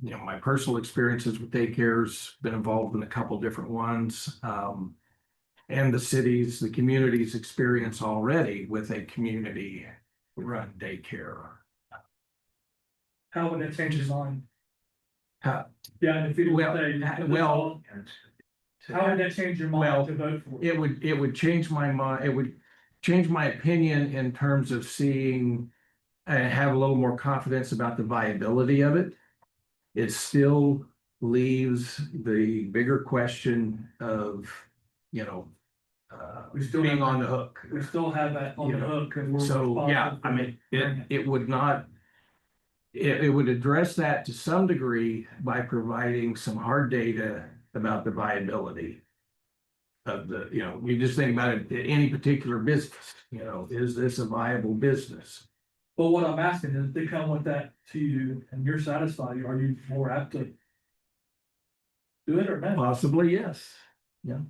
you know, my personal experiences with daycares, been involved in a couple different ones. And the community's experience already with a community run daycare. How would that change his mind? How- Yeah, if you Well, well, how would that change your mind to vote for? it would change my mind, it would change my opinion in terms of seeing. Have a little more confidence about the viability of it. It still leaves the bigger question of, you know. We still Being have- on the hook. We still have that on the You know, hook. And we're So, yeah, responsible I mean, for it would not. It would address that to some degree by providing some hard data about the viability. Of the, you know, you just think about it, any particular business, you know, is this a viable business? But what I'm asking is, if they come with that to you and you're satisfied, are you more apt to do it or not? Possibly, yes. You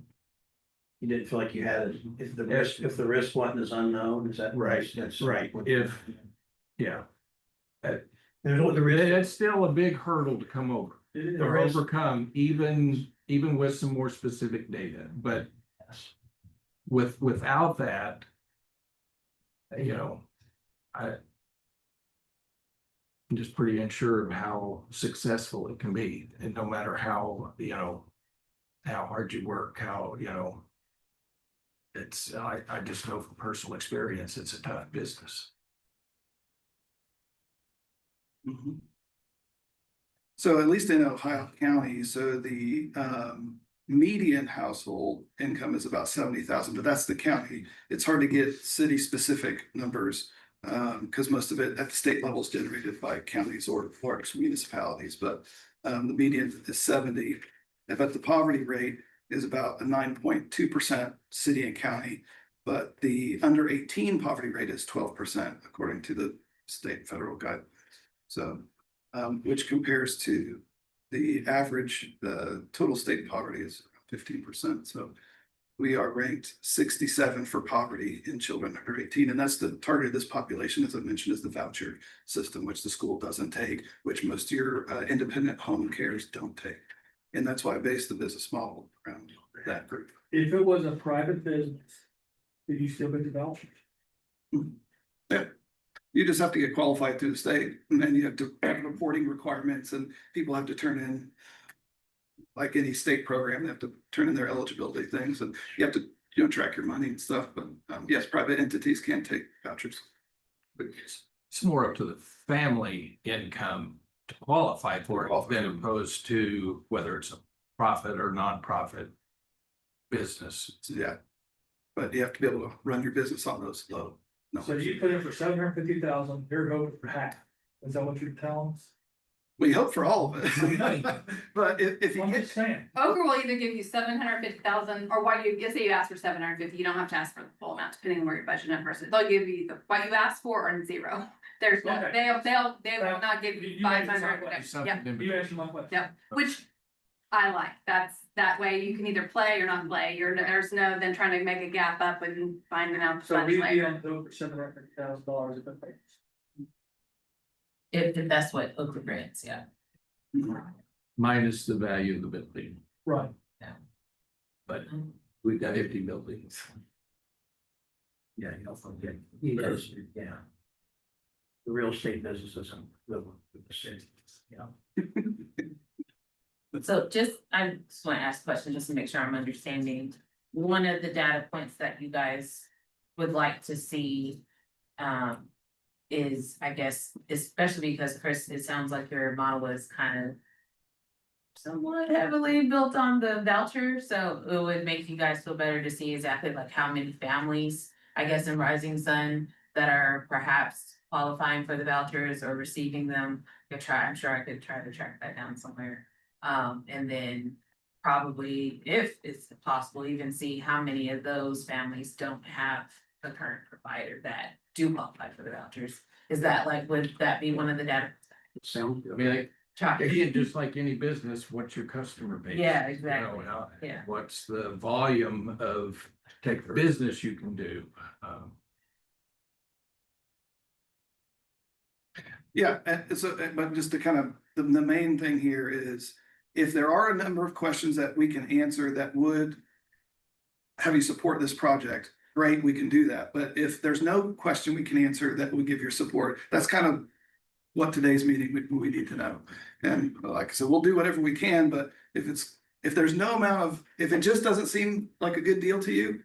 didn't feel like you had, if the risk wasn't as unknown, is that? That's Right, yeah. There's what the risk. It's still a big hurdle to come over, It is. or overcome, even with some more specific data, but without that, you know, I'm just pretty unsure of how successful it can be, and no matter how, you know, how hard you work, how, you know, it's, I just know from personal experience, it's a tough business. Mhm. So at least in Ohio County, so the median household income is about 70,000, but that's the county. It's hard to get city specific numbers because most of it at the state level is generated by counties or large municipalities, but the median is 70. But the poverty rate is about a 9.2% city and county, but the under 18 poverty rate is 12% according to the state and federal guidelines. So, which compares to the average, the total state poverty is 15%. So we are ranked 67 for poverty in children under 18. And that's the target of this population, as I mentioned, is the voucher system, which the school doesn't take, which most of your independent home cares don't take. And that's why I based the business model around that group. If it was a private business, did you still get the vouchers? Yeah. You just have to get qualified through the state, and then you have to have reporting requirements, and people have to turn in. Like any state program, they have to turn in their eligibility things, and you have to, you know, track your money and stuff, but yes, private entities can take vouchers. But It's more up to the family income to qualify for it than opposed to whether it's a profit or nonprofit business. yeah, but you have to be able to run your business on those low. So you put in for 750,000, you're going for half. Is that what you're telling us? We hope for all of it. But if you I'm get, just saying. Okra will either give you 750,000, or what you say you ask for 750, you don't have to ask for the full amount, depending on where your budget numbers. They'll give you what you asked for or zero. There's no, Okay. they will not give you You made it 500, sound like whatever. Something Yeah, in You answered my question. yeah, which I like. That way you can either play or not play. There's no then trying to make a gap up and finding out the So funds we'd be later. on the hook for $750,000 if it pays. If that's what Okra grants, yeah. Minus the value of the building, Right. but we've got 50 buildings. Yeah, you know, because, yeah. The real estate business doesn't live with the city, you know. So I just want to ask a question just to make sure I'm understanding. One of the data points that you guys would like to see is, I guess, especially because Chris, it sounds like your model is kind of somewhat heavily built on the voucher, so it would make you guys feel better to see exactly like how many families, I guess, in Rising Sun that are perhaps qualifying for the vouchers or receiving them. I'm sure I could try to track that down somewhere. And then probably, if it's possible, even see how many of those families don't have a current provider that do qualify for the vouchers. Is that like, would that be one of the data? Sounds I mean, like, Track. again, just like any business, what's your customer base? Yeah, You exactly. know, Yeah. what's the volume of business you can do? Yeah, and so, but just to kind of, the main thing here is, if there are a number of questions that we can answer that would have you support this project, great, we can do that. But if there's no question we can answer that would give your support, that's kind of what today's meeting, we need to know. And like I said, we'll do whatever we can, but if there's no amount of, if it just doesn't seem like a good deal to you,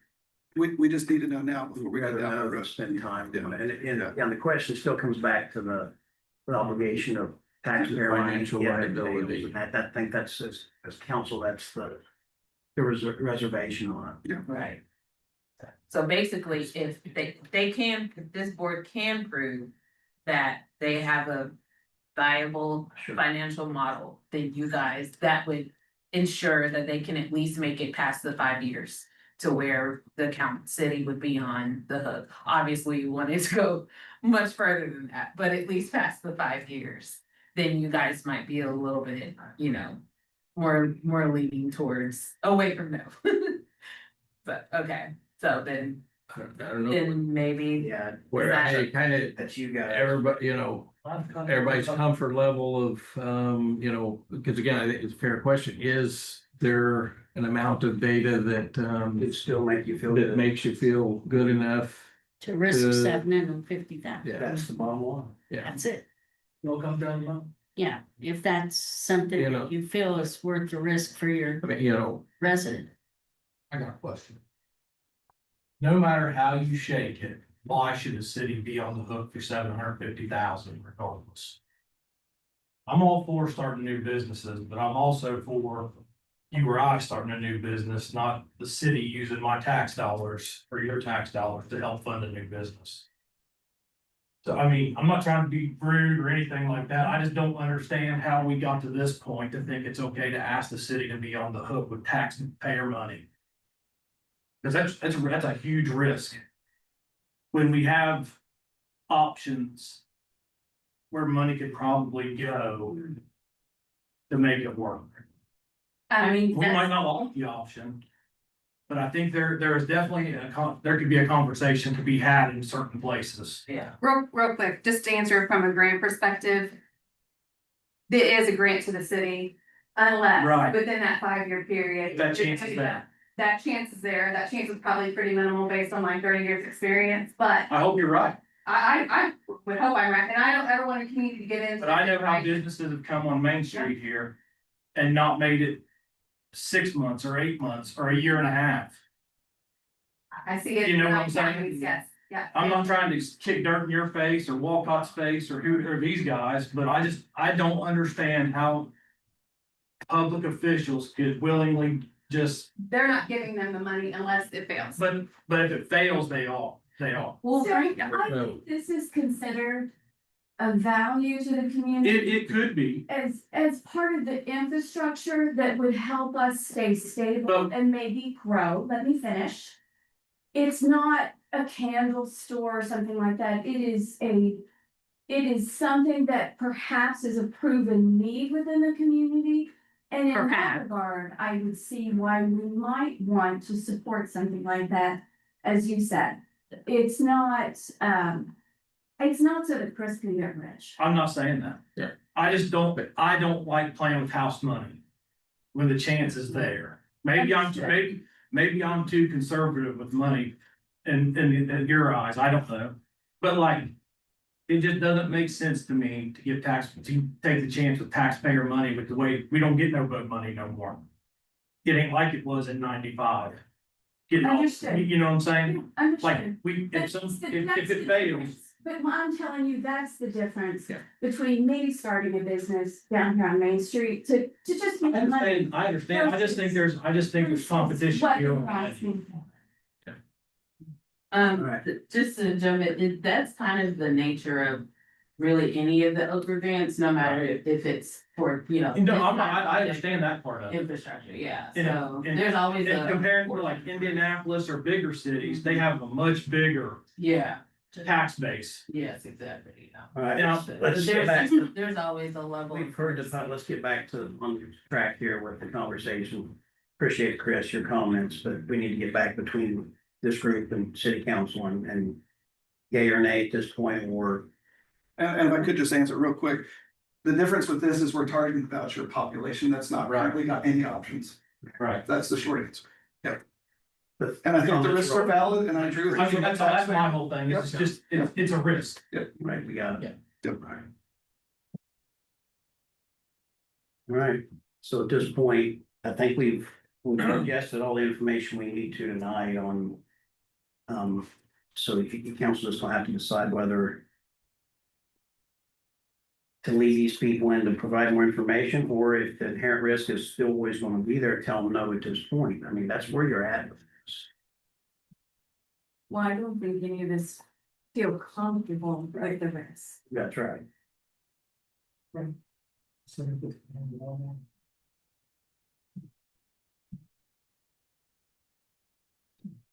we just need to know now before we We'd go rather down the know than road. spend time doing it. And the question still comes back to the obligation of taxpayer Financial liability. And I think that's, as council, that's there was a reservation on it. Right. So basically, if if this board can prove that they have a viable Sure. financial model, then you guys, that would ensure that they can at least make it past the 5 years to where the city would be on the hook. Obviously, you want it to go much further than that, but at least past the 5 years, then you guys might be a little bit, more leaning towards away from no. But okay, so then I don't know, maybe. Yeah, where I kind of, that's you guys. everybody, everybody's comfort level of, because again, I think it's a fair question, is there an amount of data that, It still make you feel that good. makes you feel good enough? To risk Uh, $750,000. Yeah, That's the bottom line. yeah. That's it. No come down the line. Yeah, if that's something You know. that you feel is worth the risk for your I mean, resident. I got a question. No matter how you shake it, why should the city be on the hook for $750,000 regardless? I'm all for starting new businesses, but I'm also for you or I starting a new business, not the city using my tax dollars or your tax dollars to help fund a new business. So I mean, I'm not trying to be rude or anything like that. I just don't understand how we got to this point to think it's okay to ask the city to be on the hook with taxpayer money. Because that's a huge risk. When we have options where money could probably go to make it work. I mean, We might not like the option. But I think there is definitely there could be a conversation to be had in certain places. Yeah. Real quick, just to answer from a grant perspective. There is a grant to the city unless Right. within that 5 year period. That chance is there. That chance is there. That chance is probably pretty minimal based on my 30 years experience, but I hope you're right, I would hope I'm right. And I don't ever want a community to get into. but I know how businesses have come on Main Street here and not made it 6 months or 8 months or a year and a half. I see it. You know what I'm saying? Yes, yeah. I'm not trying to kick dirt in your face or Walcott's face or who or these guys, but I don't understand how public officials could willingly just, They're not giving them the money unless it fails. but if it fails, they all. well, So I think this is considered a value to the community It could be, as part of the infrastructure that would help us stay stable Well- and maybe grow. Let me finish. It's not a candle store or something like that. It is something that perhaps is a proven need within the community. And in that Perhaps. regard, I would see why we might want to support something like that, as you said. It's not so that Chris can get rich. I'm not saying that. Yeah. I don't like playing with house money. When the chance is there. Maybe I'm too conservative with money in your eyes, I don't know. But like, it just doesn't make sense to me to take the chance with taxpayer money with the way, we don't get no boat money no more. It ain't like it was in 95. Understood. You know what I'm saying? Like, Understood. if it fails, But I'm telling you, that's the difference Yeah. between me starting a business down here on Main Street to just I make money. understand, I understand, I just think there's competition What here. you're asking for. Right. Just to jump in, that's kind of the nature of really any of the Okra grants, no matter if it's for, you know. No, I understand that part of it. Infrastructure, yeah, And- so and- there's always And a, comparing to like Indianapolis or bigger cities, they have a much bigger yeah, tax base. yes, exactly, yeah. All right, Now, let's get back. There's always a level. We've heard the, let's get back to on track here with the conversation. Appreciate, Chris, your comments, but we need to get back between this group and city council and yay or nay at this point, or And if I could just answer real quick, the difference with this is we're targeting the voucher population that's not currently got any options. Right. That's the short answer. but. And I think the risks are valid and I agree with. I mean, you. that's my whole thing, it's just, it's a risk. Right, we got it. Yep. All right, so at this point, I think we've digested all the information we need to tonight on. So if you council is gonna have to decide whether. To lead these people in to provide more information, or if the inherent risk is still always gonna be there, tell them no at this point. I mean, that's where you're at. with this. Well, I don't think any of us feel comfortable with the risk. That's right.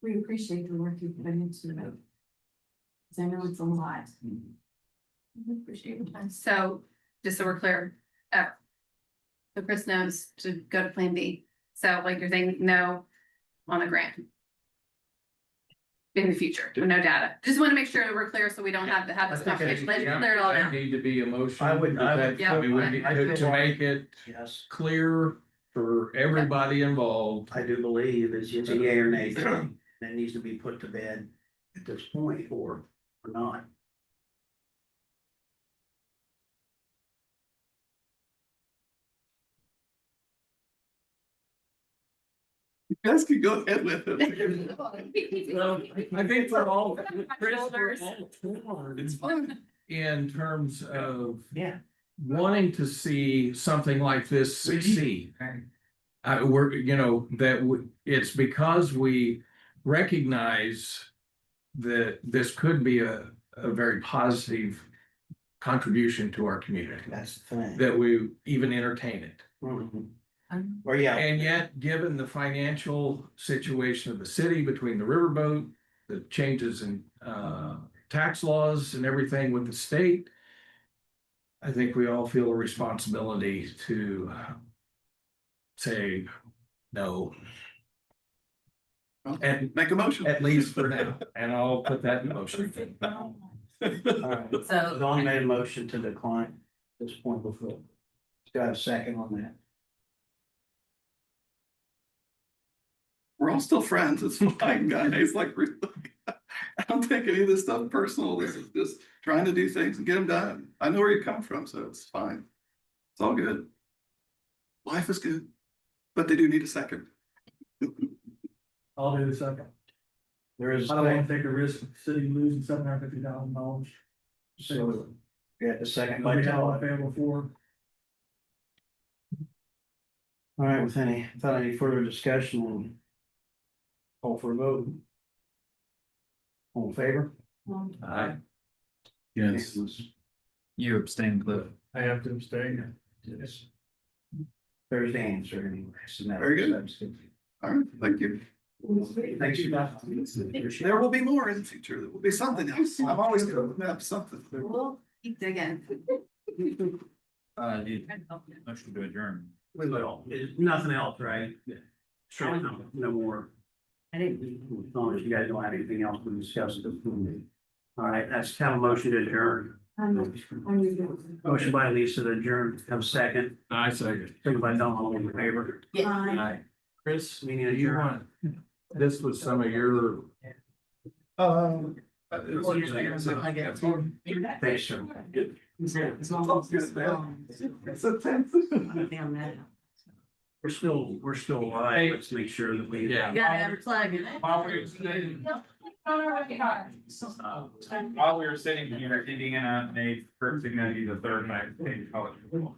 We appreciate the work you've put into it. 'Cause I know it's a lot. We appreciate your time. So, just so we're clear, so Chris knows to go to Plan B. So like you're saying, no on the grant. In the future, with no data. Just want to make sure that we're clear so we don't have to have this I think I- conversation. Let's Yeah, clear it all that down. Need to be a motion. I would- Yeah. We would need I feel to make it Yes, clear for everybody involved. I do believe it's a yay or nay thing that needs to be put to bed at this point, or not. You guys can go ahead with it. I think we're all, Chris, we're all torn It's fine. in terms of Yeah. wanting to see something like this succeed. We're, you know, it's because we recognize that this could be a very positive contribution to our community, That's the thing. that we even entertain it. Mhm. Or yeah, And yet, given the financial situation of the city between the riverboat, the changes in tax laws and everything with the state, I think we all feel a responsibility to say no, and Make a motion. at least for now, and I'll put that in motion. all right. So. Don made a motion to decline at this point before. Got a second on that. We're all still friends. It's fine, guys. Like, really, I don't take any of this stuff personal. This is just trying to do things and get them done. I know where you're coming from, so it's fine. It's all good. Life is good, but they do need a second. I'll do the second. There is. I don't wanna take a risk of the city losing $750,000. So, yeah, the second by Like how I Todd. failed before. All right, without any further discussion, we'll call for a vote. All in favor? Aye. Yes. You abstained, Cliff. I have to abstain. Yes. There's the answer anyway. So now- Very good. All right, thank you. Thanks you. There will be more in the future. There will be something else. I'm always gonna open up something. We'll keep digging. Motion to adjourn. We will. There's nothing else, right? Sure, no more. I didn't. As long as you guys don't have anything else to discuss at this point. All right, that's kind of motion to adjourn. Motion by Lisa to adjourn, have a second. I second. Second by Don, all in favor. Aye. Chris, Meeting do you adjourned. want, this was some of your. Thanks, sir. We're still live. Let's make sure that we. Yeah. You gotta unplug it. While we're- While we were sitting here, Indiana made first thing that be the third highest paid college football.